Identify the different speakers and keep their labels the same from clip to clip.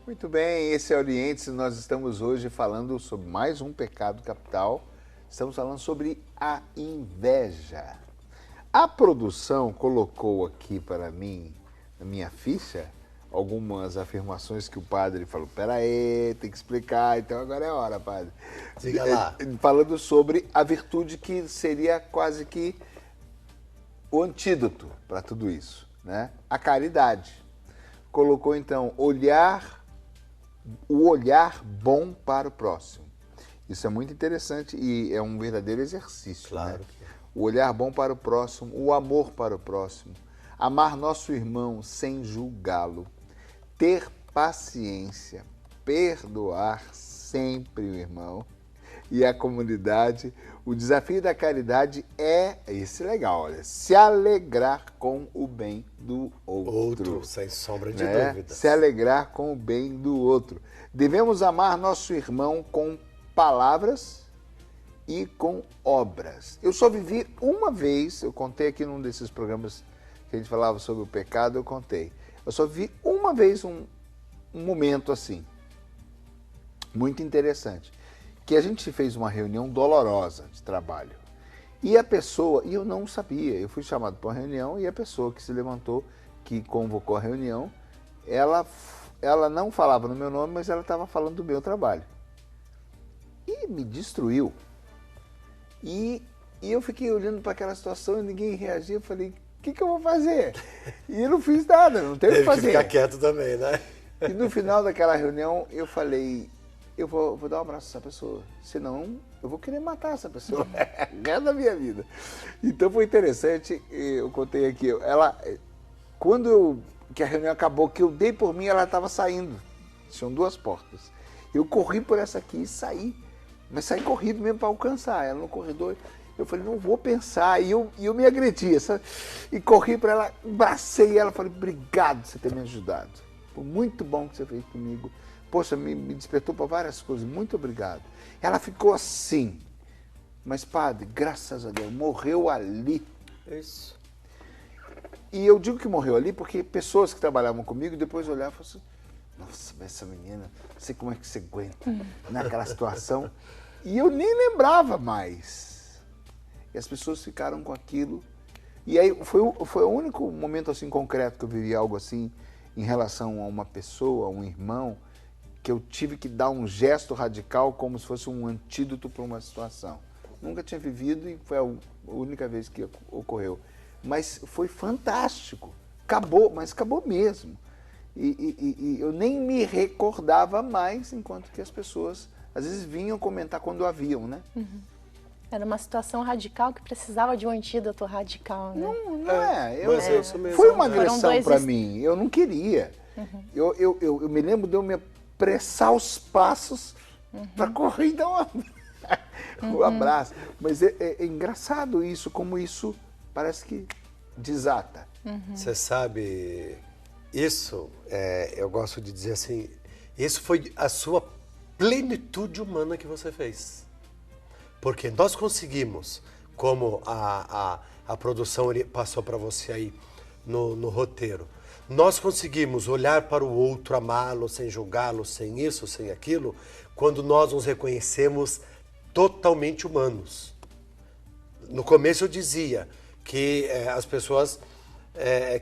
Speaker 1: Muito bem, esse é Orientes. Nós estamos hoje falando sobre mais um pecado capital. Estamos falando sobre a inveja. A produção colocou aqui para mim, na minha ficha, algumas afirmações que o padre falou. Peraí, tem que explicar, então agora é hora, padre.
Speaker 2: Diga lá.
Speaker 1: Falando sobre a virtude que seria quase que o antídoto para tudo isso, né? A caridade. Colocou então o olhar bom para o próximo. Isso é muito interessante e é um verdadeiro exercício.
Speaker 2: Claro.
Speaker 1: Né? O olhar bom para o próximo, o amor para o próximo, amar nosso irmão sem julgá-lo, ter paciência, perdoar sempre o irmão e a comunidade. O desafio da caridade é, esse é legal, olha, se alegrar com o bem do outro.
Speaker 2: Sem sombra de
Speaker 1: né?
Speaker 2: dúvidas.
Speaker 1: Se alegrar com o bem do outro. Devemos amar nosso irmão com palavras e com obras. Eu só vivi uma vez, eu contei aqui num desses programas que a gente falava sobre o pecado, eu contei. Eu só vi uma vez um momento assim, muito interessante, que a gente fez uma reunião dolorosa de trabalho. E a pessoa, e eu não sabia, eu fui chamado para uma reunião e a pessoa que se levantou, que convocou a reunião, ela não falava no meu nome, mas ela estava falando do meu trabalho. E me destruiu. E eu fiquei olhando para aquela situação e ninguém reagia. Eu falei, o que eu vou fazer? E eu não fiz nada, não tenho o que fazer.
Speaker 2: Teve que ficar quieto também, né?
Speaker 1: E no final daquela reunião eu falei, eu vou dar um abraço a essa pessoa, senão eu vou querer matar essa pessoa, resto da minha vida. Então foi interessante, eu contei aqui, que a reunião acabou, que eu dei por mim, ela estava saindo, tinham duas portas. Eu corri por essa aqui e saí, mas saí corrido mesmo para alcançar ela no corredor. Eu falei, não vou pensar, e eu me agredi, sabe? E corri para ela, abracei ela, falei, obrigado por você ter me ajudado, foi muito bom que você fez comigo. Poxa, me despertou para várias coisas, muito obrigado. Ela ficou assim, mas padre, graças a Deus, morreu ali.
Speaker 2: Isso.
Speaker 1: E eu digo que morreu ali porque pessoas que trabalhavam comigo depois olhavam e falavam assim, nossa, mas essa menina, não sei como é que você aguenta naquela situação. E eu nem lembrava mais. E as pessoas ficaram com aquilo. E aí foi o único momento assim concreto que eu vivi algo assim em relação a uma pessoa, a um irmão, que eu tive que dar um gesto radical como se fosse um antídoto para uma situação. Nunca tinha vivido e foi a única vez que ocorreu. Mas foi fantástico. Acabou, mas acabou mesmo. E eu nem me recordava mais, enquanto que as pessoas às vezes vinham comentar quando haviam, né?
Speaker 3: Uhum. Era uma situação radical que precisava de um antídoto radical, né?
Speaker 1: Não é.
Speaker 2: Foi
Speaker 1: uma agressão para mim. Eu não queria. Uhum. Eu me lembro de eu me apressar os passos para correr e dar um abraço. Mas é engraçado isso, como isso parece que desata.
Speaker 2: Você sabe, isso, eu gosto de dizer assim, isso foi a sua plenitude humana que você fez. Porque nós conseguimos, como a produção passou para você aí no roteiro, nós conseguimos olhar para o outro, amá-lo, sem julgá-lo, sem isso, sem aquilo, quando nós nos reconhecemos totalmente humanos. No começo eu dizia que as pessoas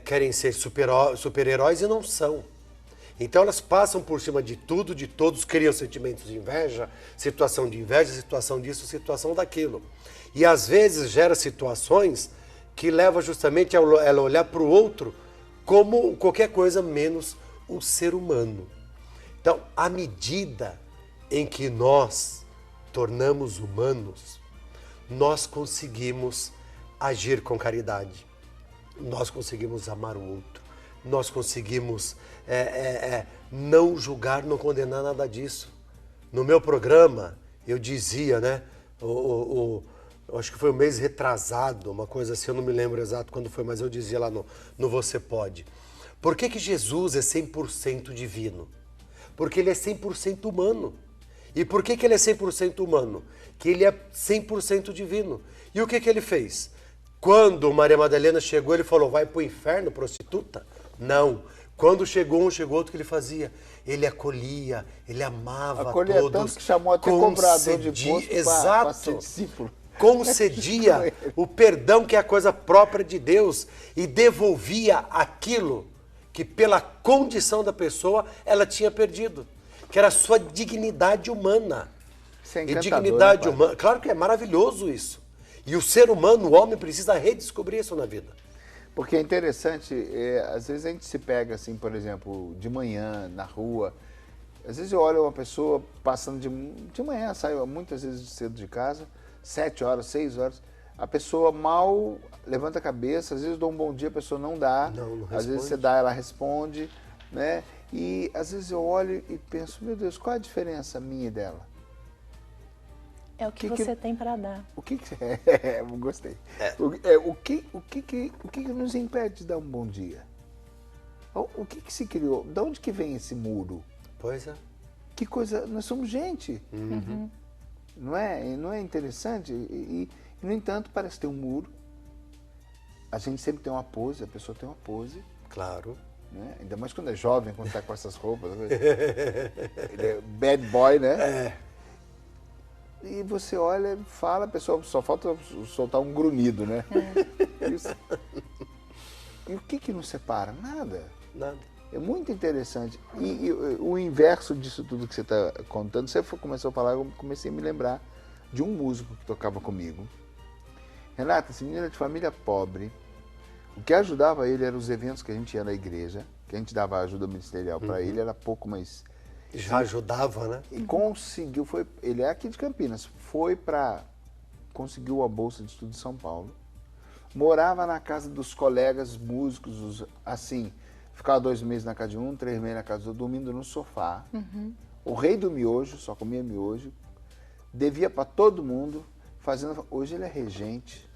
Speaker 2: querem ser super-heróis e não são. Então elas passam por cima de tudo, de todos, criam sentimentos de inveja, situação disso, situação daquilo. E às vezes gera situações que levam justamente ela olhar para o outro como qualquer coisa menos o ser humano. Então, à medida em que nós tornamos humanos, nós conseguimos agir com caridade, nós conseguimos amar o outro, nós conseguimos não julgar, não condenar nada disso. No meu programa, eu dizia, né, acho que foi um mês retrasado, uma coisa assim, eu não me lembro exato quando foi, mas eu dizia lá no Você Pode. Por que Jesus é 100% divino? Porque ele é 100% humano. E por que ele é 100% humano? Que ele é 100% divino. E o que ele fez? Quando Maria Madalena chegou, ele falou, vai pro inferno, prostituta? Não. Quando chegou um, chegou outro, que ele fazia? Ele acolhia, ele amava
Speaker 1: Acolhia
Speaker 2: todos.
Speaker 1: tanto que chamou até cobrador de posto para
Speaker 2: Exato.
Speaker 1: ser discípulo.
Speaker 2: Concedia o perdão, que é a coisa própria de Deus, e devolvia aquilo que pela condição da pessoa ela tinha perdido, que era a sua dignidade humana.
Speaker 1: Isso é
Speaker 2: E
Speaker 1: encantador,
Speaker 2: dignidade
Speaker 1: né,
Speaker 2: humana, claro que é maravilhoso isso. E o ser humano, o homem, precisa redescobrir isso na vida.
Speaker 1: Porque é interessante, às vezes a gente se pega assim, por exemplo, de manhã, na rua. Às vezes eu olho uma pessoa passando de manhã, saio muitas vezes cedo de casa, 7 horas, 6 horas. A pessoa mal levanta a cabeça, às vezes eu dou um bom dia, a pessoa não dá.
Speaker 2: Não
Speaker 1: às vezes
Speaker 2: responde.
Speaker 1: você dá, ela responde, né? E às vezes eu olho e penso, meu Deus, qual a diferença minha e dela?
Speaker 3: É o que você tem para dar.
Speaker 1: O que gostei. O que nos impede de dar um bom dia? O que se criou? De onde que vem esse muro?
Speaker 2: Pois é.
Speaker 1: Que coisa, nós somos gente. Não é interessante? E, no entanto, parece ter um muro. A gente sempre tem uma pose, a pessoa tem uma pose.
Speaker 2: Claro.
Speaker 1: Né? Ainda mais quando é jovem, quando está com essas roupas. Ele é bad boy, né?
Speaker 2: É.
Speaker 1: E você olha, fala, a pessoa só falta soltar um grunhido, né? Isso. E o que nos separa? Nada.
Speaker 2: Nada.
Speaker 1: É muito interessante. E o inverso disso tudo que você está contando, você começou a falar, eu comecei a me lembrar de um músico que tocava comigo. Renata, esse menino é de família pobre. O que ajudava ele eram os eventos que a gente ia na igreja, que a gente dava ajuda ministerial para ele, era pouco, mas...
Speaker 2: Já ajudava, né?
Speaker 1: E conseguiu, ele é aqui de Campinas, conseguiu a bolsa de estudo de São Paulo, morava na casa dos colegas músicos, assim, ficava 2 meses na casa de um, 3 meses na casa do outro, dormindo no sofá. O rei do miojo, só comia miojo, devia para todo mundo, hoje ele é regente,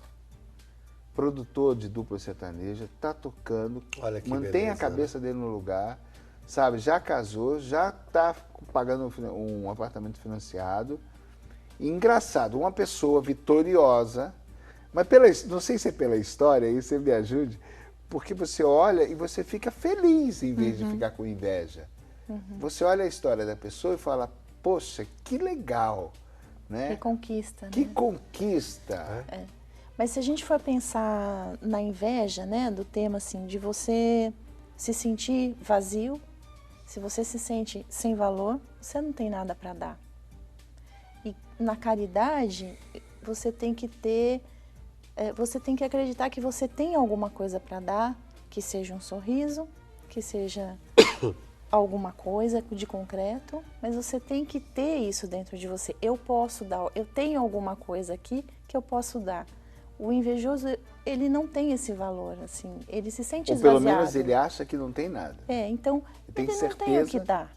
Speaker 1: produtor de dupla sertaneja, está tocando,
Speaker 2: Olha que
Speaker 1: mantém
Speaker 2: beleza,
Speaker 1: a cabeça dele no lugar, sabe, já casou, já está pagando um apartamento financiado. E engraçado, uma pessoa vitoriosa, mas não sei se é pela história, aí você me ajude, porque você olha e você fica feliz em vez de ficar com inveja. Você olha a história da pessoa e fala, poxa, que legal, né?
Speaker 3: Que conquista, né?
Speaker 1: Que conquista.
Speaker 3: É. Mas se a gente for pensar na inveja, né, do tema assim, de você se sentir vazio, se você se sente sem valor, você não tem nada para dar. E na caridade, você tem que acreditar que você tem alguma coisa para dar, que seja um sorriso, que seja alguma coisa de concreto, mas você tem que ter isso dentro de você. Eu posso dar, eu tenho alguma coisa aqui que eu posso dar. O invejoso, ele não tem esse valor, assim, ele se sente esvaziado.
Speaker 1: Ou pelo menos ele acha que não tem nada.
Speaker 3: Então ele não tem o que dar.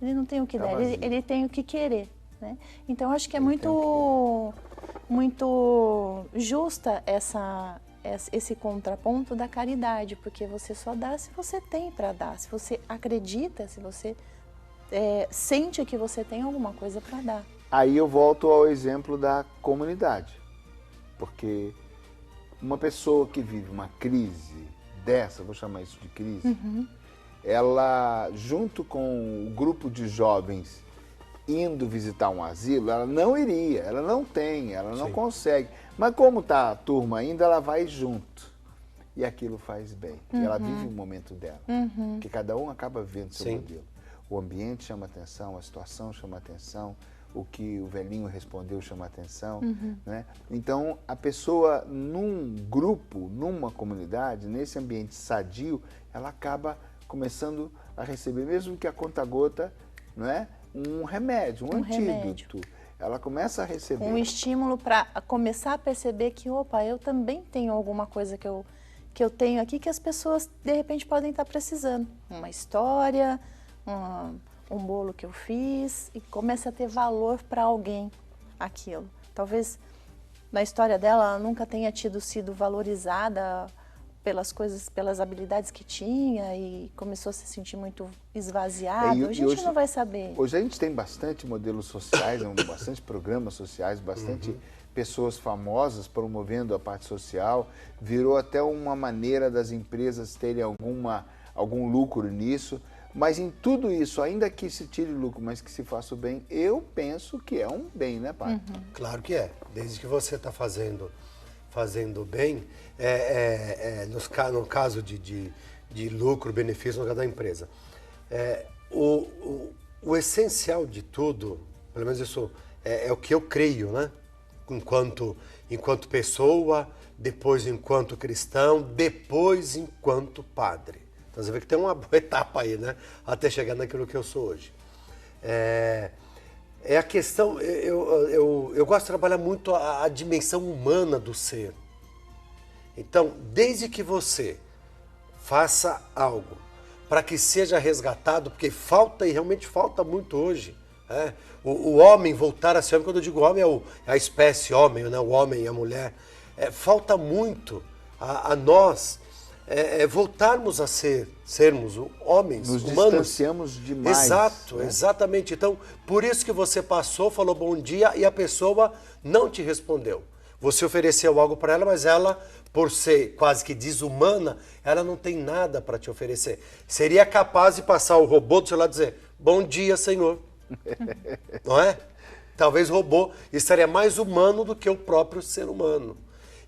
Speaker 3: Ele não tem o que dar, ele tem o que querer, né? Então acho que é muito justa esse contraponto da caridade, porque você só dá se você tem para dar, se você acredita, se você sente que você tem alguma coisa para dar.
Speaker 1: Aí eu volto ao exemplo da comunidade. Porque uma pessoa que vive uma crise dessa, vou chamar isso de crise, ela, junto com o grupo de jovens indo visitar um asilo, ela não iria, ela não tem, ela não consegue. Mas como está a turma ainda, ela vai junto. E aquilo faz bem. E ela vive o momento dela. Porque cada um acaba vendo seu modelo. O ambiente chama atenção, a situação chama atenção, o que o velhinho respondeu chama atenção, né? Então, a pessoa num grupo, numa comunidade, nesse ambiente sadio, ela acaba começando a receber, mesmo que a conta-gota, não é? Um remédio, um antídoto. Ela começa a receber.
Speaker 3: Um estímulo para começar a perceber que, opa, eu também tenho alguma coisa que eu tenho aqui que as pessoas, de repente, podem estar precisando. Uma história, um bolo que eu fiz, e começa a ter valor para alguém aquilo. Talvez na história dela ela nunca tenha sido valorizada pelas coisas, pelas habilidades que tinha e começou a se sentir muito esvaziada. A gente hoje, não vai saber.
Speaker 1: Hoje a gente tem bastante modelos sociais, bastante programas sociais, bastante pessoas famosas promovendo a parte social. Virou até uma maneira das empresas terem algum lucro nisso. Mas em tudo isso, ainda que se tire lucro, mas que se faça o bem, eu penso que é um bem, né, pai?
Speaker 2: Claro que é. Desde que você está fazendo bem, no caso de lucro, benefício no caso da empresa. O essencial de tudo, pelo menos isso é o que eu creio, né? Enquanto pessoa, depois enquanto cristão, depois enquanto padre. Então você vê que tem uma boa etapa aí, né? Até chegar naquilo que eu sou hoje. É a questão, eu gosto de trabalhar muito a dimensão humana do ser. Então, desde que você faça algo para que seja resgatado, porque falta, e realmente falta muito hoje, o homem voltar a ser homem, quando eu digo homem é a espécie homem, né? O homem e a mulher, falta muito a nós voltarmos a sermos homens,
Speaker 1: Nos
Speaker 2: humanos.
Speaker 1: distanciamos demais.
Speaker 2: Exato,
Speaker 1: né?
Speaker 2: exatamente. Então, por isso que você passou, falou bom dia e a pessoa não te respondeu. Você ofereceu algo para ela, mas ela, por ser quase que desumana, ela não tem nada para te oferecer. Seria capaz de passar o robô do celular e dizer, bom dia, senhor. Não é? Talvez o robô estaria mais humano do que o próprio ser humano.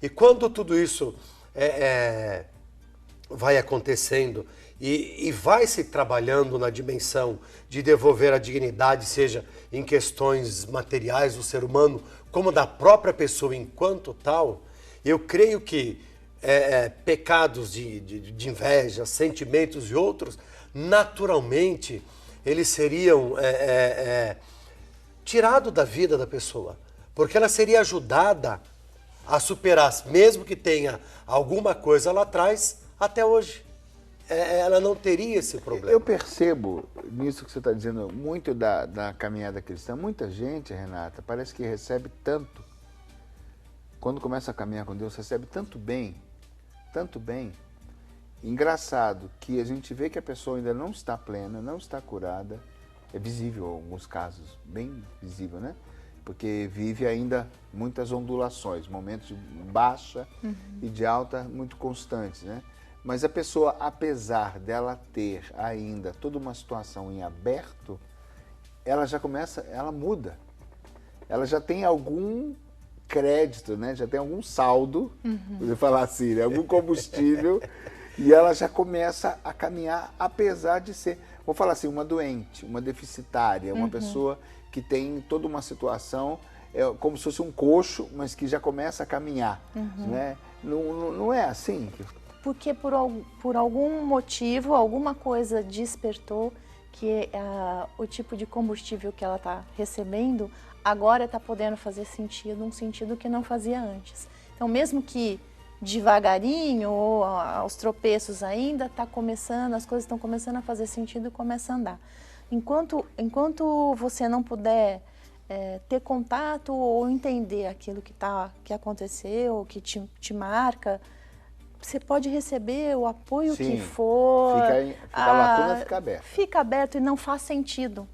Speaker 2: E quando tudo isso vai acontecendo e vai se trabalhando na dimensão de devolver a dignidade, seja em questões materiais do ser humano, como da própria pessoa enquanto tal, eu creio que pecados de inveja, sentimentos e outros, naturalmente, eles seriam tirados da vida da pessoa, porque ela seria ajudada a superar, mesmo que tenha alguma coisa lá atrás, até hoje. Ela não teria esse problema.
Speaker 1: Eu percebo nisso que você está dizendo, muito da caminhada cristã. Muita gente, Renata, parece que recebe tanto. Quando começa a caminhar com Deus, recebe tanto bem. Tanto bem. Engraçado que a gente vê que a pessoa ainda não está plena, não está curada. É visível em alguns casos, bem visível, né? Porque vive ainda muitas ondulações, momentos de baixa e de alta muito constantes, né? Mas a pessoa, apesar dela ter ainda toda uma situação em aberto, ela já começa, ela muda. Ela já tem algum crédito, né? Já tem algum saldo, vou falar assim, né? Algum combustível, e ela já começa a caminhar, apesar de ser, vou falar assim, uma doente, uma deficitária, uma pessoa que tem toda uma situação, como se fosse um coxo, mas que já começa a caminhar, né? Não é assim?
Speaker 3: Porque por algum motivo, alguma coisa despertou que o tipo de combustível que ela está recebendo agora está podendo fazer sentido, um sentido que não fazia antes. Então, mesmo que devagarinho ou aos tropeços ainda, as coisas estão começando a fazer sentido e começa a andar. Enquanto você não puder ter contato ou entender aquilo que aconteceu, que te marca, você pode receber o apoio que for.
Speaker 1: A lacuna fica aberta.
Speaker 3: Fica aberto e não faz sentido.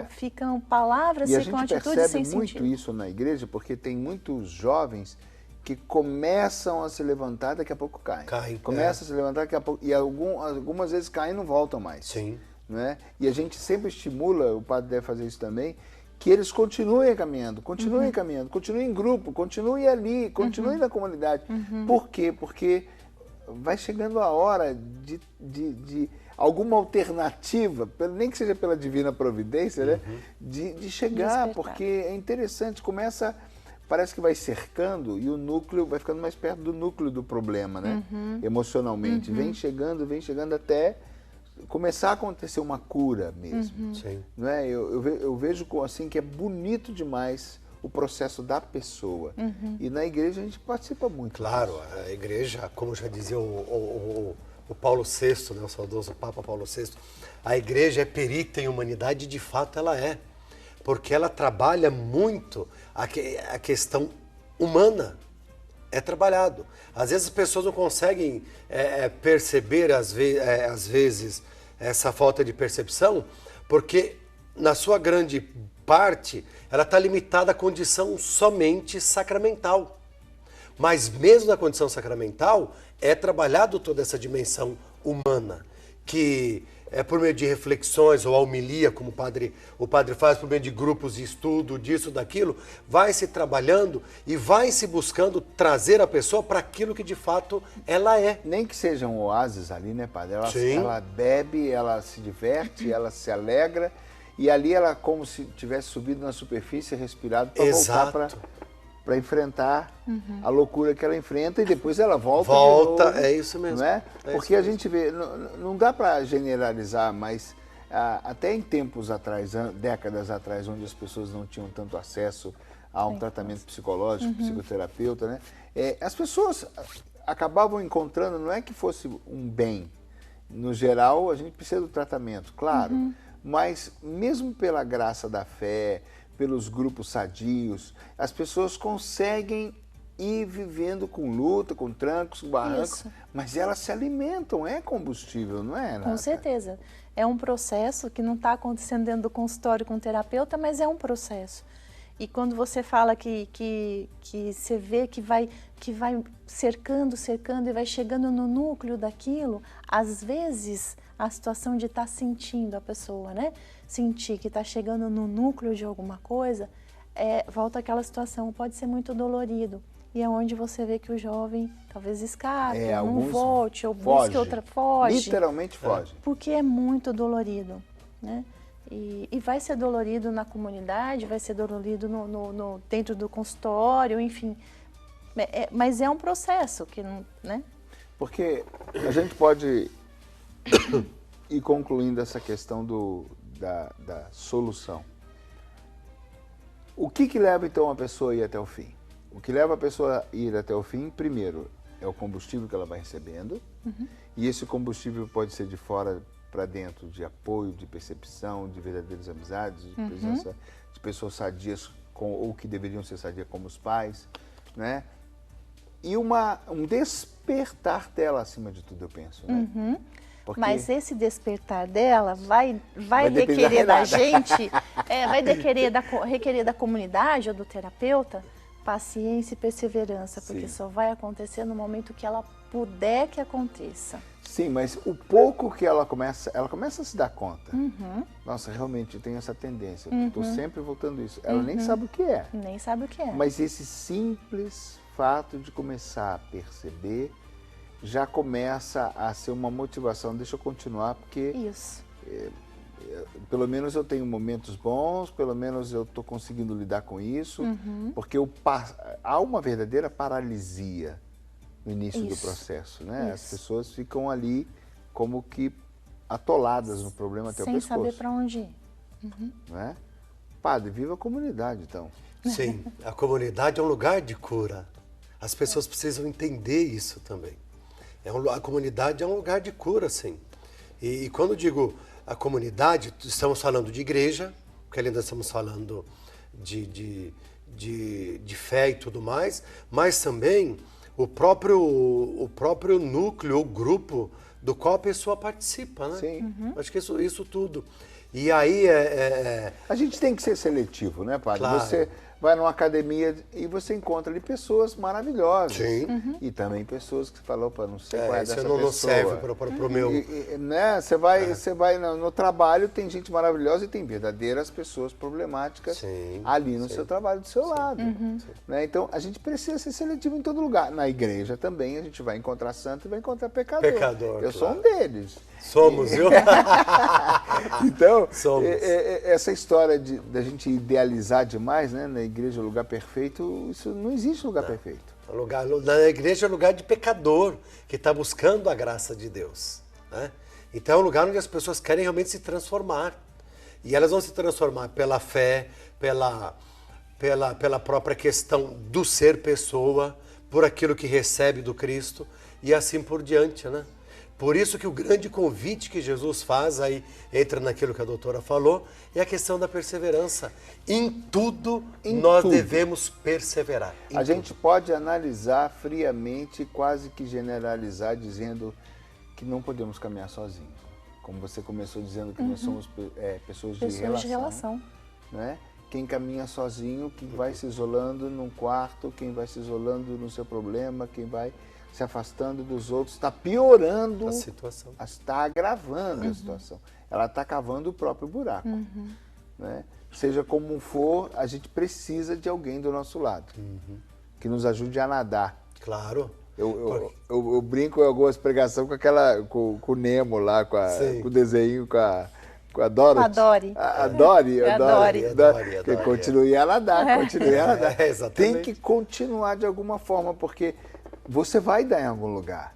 Speaker 3: Ficam palavras, ficam atitudes sem sentido.
Speaker 1: E a gente percebe muito isso na igreja, porque tem muitos jovens que começam a se levantar, daqui a pouco caem. Começam a se levantar, daqui a pouco, e algumas vezes caem e não voltam mais.
Speaker 2: Sim.
Speaker 1: Não é? E a gente sempre estimula, o padre deve fazer isso também, que eles continuem caminhando, continuem caminhando, continuem em grupo, continuem ali, continuem na comunidade. Por quê? Porque vai chegando a hora de alguma alternativa, nem que seja pela divina providência, né? De chegar, porque é interessante, parece que vai cercando e o núcleo vai ficando mais perto do núcleo do problema, né? Emocionalmente. Vem chegando até começar a acontecer uma cura mesmo.
Speaker 2: Sim.
Speaker 1: Não é? Eu vejo assim que é bonito demais o processo da pessoa. E na igreja a gente participa muito.
Speaker 2: Claro, a igreja, como já dizia o Paulo VI, né, o saudoso Papa Paulo VI, a igreja é perita em humanidade, e de fato ela é. Porque ela trabalha muito a questão humana. É trabalhado. Às vezes as pessoas não conseguem perceber, às vezes, essa falta de percepção, porque na sua grande parte ela está limitada à condição somente sacramental. Mas mesmo na condição sacramental, é trabalhado toda essa dimensão humana, que é por meio de reflexões ou a homilia, como o padre faz, por meio de grupos de estudo, disso, daquilo, vai se trabalhando e vai se buscando trazer a pessoa para aquilo que de fato ela é.
Speaker 1: Nem que seja um oásis ali, né, padre?
Speaker 2: Sim.
Speaker 1: Ela bebe, ela se diverte, ela se alegra, e ali ela como se tivesse subido na superfície, respirado, para voltar para enfrentar a loucura que ela enfrenta, e depois ela volta de novo,
Speaker 2: é isso mesmo.
Speaker 1: Não é?
Speaker 2: É
Speaker 1: Porque a gente vê, não dá para generalizar, mas até em tempos atrás, décadas atrás, onde as pessoas não tinham tanto acesso a um tratamento psicológico, psicoterapeuta, né? As pessoas acabavam encontrando, não é que fosse um bem, no geral a gente precisa do tratamento, claro, mas mesmo pela graça da fé, pelos grupos sadios, as pessoas conseguem ir vivendo com luta, com trancos, com barrancos, mas elas se alimentam, é combustível, não é, Renata?
Speaker 3: Com certeza. É um processo que não está acontecendo dentro do consultório com o terapeuta, mas é um processo. E quando você fala que você vê que vai cercando e vai chegando no núcleo daquilo, às vezes a situação de estar sentindo a pessoa, né? Sentir que está chegando no núcleo de alguma coisa, volta àquela situação, pode ser muito dolorido. E é onde você vê que o jovem talvez escape, não volte, ou busque outra, foge.
Speaker 1: Literalmente foge.
Speaker 3: Porque é muito dolorido, né? E vai ser dolorido na comunidade, vai ser dolorido dentro do consultório, enfim. Mas é um processo que não, né?
Speaker 1: Porque a gente pode ir concluindo essa questão da solução. O que leva então a pessoa a ir até o fim? O que leva a pessoa a ir até o fim, primeiro, é o combustível que ela vai recebendo. E esse combustível pode ser de fora para dentro, de apoio, de percepção, de verdadeiras amizades, de presença de pessoas sadias ou que deveriam ser sadias como os pais, né? E um despertar dela acima de tudo, eu penso, né? Porque...
Speaker 3: Mas esse despertar dela vai requerer da gente, vai requerer da comunidade ou do terapeuta paciência e perseverança, porque só vai acontecer no momento que ela puder que aconteça.
Speaker 1: Sim, mas o pouco que ela começa a se dar conta. Nossa, realmente eu tenho essa tendência, estou sempre voltando a isso. Ela nem sabe o que é.
Speaker 3: Nem sabe o que é.
Speaker 1: Mas esse simples fato de começar a perceber já começa a ser uma motivação. Deixa eu continuar, porque pelo menos eu tenho momentos bons, pelo menos eu estou conseguindo lidar com isso, porque há uma verdadeira paralisia no início do processo, né? As pessoas ficam ali como que atoladas no problema até o pescoço.
Speaker 3: Sem saber para onde ir.
Speaker 1: Não é? Padre, viva a comunidade, então.
Speaker 2: Sim, a comunidade é um lugar de cura. As pessoas precisam entender isso também. A comunidade é um lugar de cura, sim. E quando digo a comunidade, estamos falando de igreja, porque ainda estamos falando de fé e tudo mais, mas também o próprio núcleo ou grupo do qual a pessoa participa, né?
Speaker 1: Sim.
Speaker 2: Acho que isso tudo. E aí
Speaker 1: A gente tem que ser seletivo, né, padre?
Speaker 2: Claro.
Speaker 1: Você vai numa academia e você encontra ali pessoas maravilhosas.
Speaker 2: Sim.
Speaker 1: E também pessoas que falam, opa, não sei qual é dessa
Speaker 2: isso
Speaker 1: pessoa.
Speaker 2: não serve para o meu...
Speaker 1: Né? Você vai no trabalho, tem gente maravilhosa e tem verdadeiras pessoas problemáticas ali no seu trabalho, do seu lado. Né? Então, a gente precisa ser seletivo em todo lugar. Na igreja também, a gente vai encontrar santo e vai encontrar pecador. Eu sou um deles.
Speaker 2: Somos, viu?
Speaker 1: Então,
Speaker 2: Somos.
Speaker 1: Essa história da gente idealizar demais, né? Na igreja, lugar perfeito, isso não existe lugar perfeito.
Speaker 2: Na igreja é um lugar de pecador, que está buscando a graça de Deus. Né? Então é um lugar onde as pessoas querem realmente se transformar. E elas vão se transformar pela fé, pela própria questão do ser pessoa, por aquilo que recebe do Cristo e assim por diante, né? Por isso que o grande convite que Jesus faz, aí entra naquilo que a doutora falou, é a questão da perseverança. Em tudo nós devemos perseverar.
Speaker 1: A gente pode analisar friamente, quase que generalizar, dizendo que não podemos caminhar sozinhos. Como você começou dizendo que nós somos pessoas de relação. Né? Quem caminha sozinho, quem vai se isolando num quarto, quem vai se isolando no seu problema, quem vai... se afastando dos outros, está piorando
Speaker 2: A situação.
Speaker 1: está agravando a situação. Ela está cavando o próprio buraco. Né? Seja como for, a gente precisa de alguém do nosso lado, que nos ajude a nadar.
Speaker 2: Claro.
Speaker 1: Eu brinco em algumas pregações com o Nemo lá, com o desenho, com a Dorothy.
Speaker 3: Com a Dory.
Speaker 1: A Dory.
Speaker 3: A Dory.
Speaker 1: Que continue a nadar, continue a nadar.
Speaker 2: Exatamente.
Speaker 1: Tem que continuar de alguma forma, porque você vai dar em algum lugar.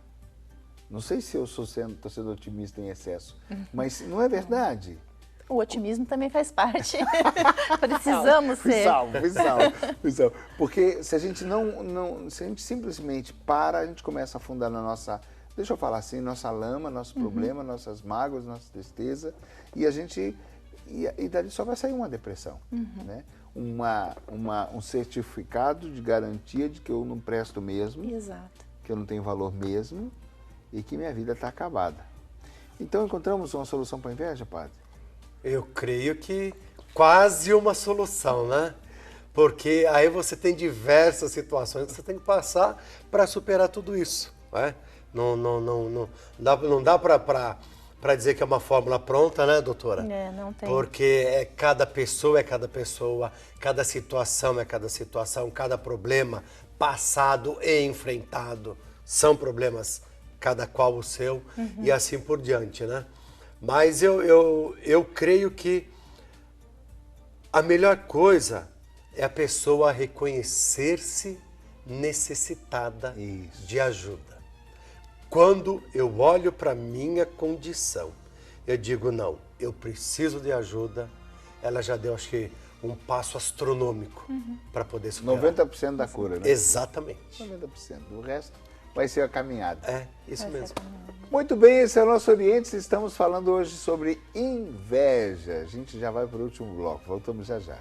Speaker 1: Não sei se eu estou sendo otimista em excesso, mas não é verdade.
Speaker 3: O otimismo também faz parte. Precisamos
Speaker 1: Fui
Speaker 3: ser.
Speaker 1: salvo. Porque se a gente se a gente simplesmente para, a gente começa a afundar na nossa, deixa eu falar assim, nossa lama, nosso problema, nossas mágoas, nossa tristeza, e a gente, e dali só vai sair uma depressão, né? Um certificado de garantia de que eu não presto mesmo,
Speaker 3: Exato.
Speaker 1: que eu não tenho valor mesmo e que minha vida está acabada. Então encontramos uma solução para a inveja, padre?
Speaker 2: Eu creio que quase uma solução, né? Porque aí você tem diversas situações que você tem que passar para superar tudo isso, né? Não dá para dizer que é uma fórmula pronta, né, doutora?
Speaker 3: Não tem.
Speaker 2: Porque cada pessoa, cada situação é cada situação, cada problema passado e enfrentado são problemas, cada qual o seu, e assim por diante, né? Mas eu creio que a melhor coisa é a pessoa reconhecer-se necessitada de ajuda. Quando eu olho para a minha condição, eu digo, não, eu preciso de ajuda, ela já deu, acho que, um passo astronômico para poder superar.
Speaker 1: 90% da cura, né?
Speaker 2: Exatamente.
Speaker 1: 90%. O resto vai ser a caminhada.
Speaker 2: É, isso mesmo.
Speaker 1: Muito bem, esse é o nosso Oriente. Estamos falando hoje sobre inveja. A gente já vai para o último bloco. Voltamos já já.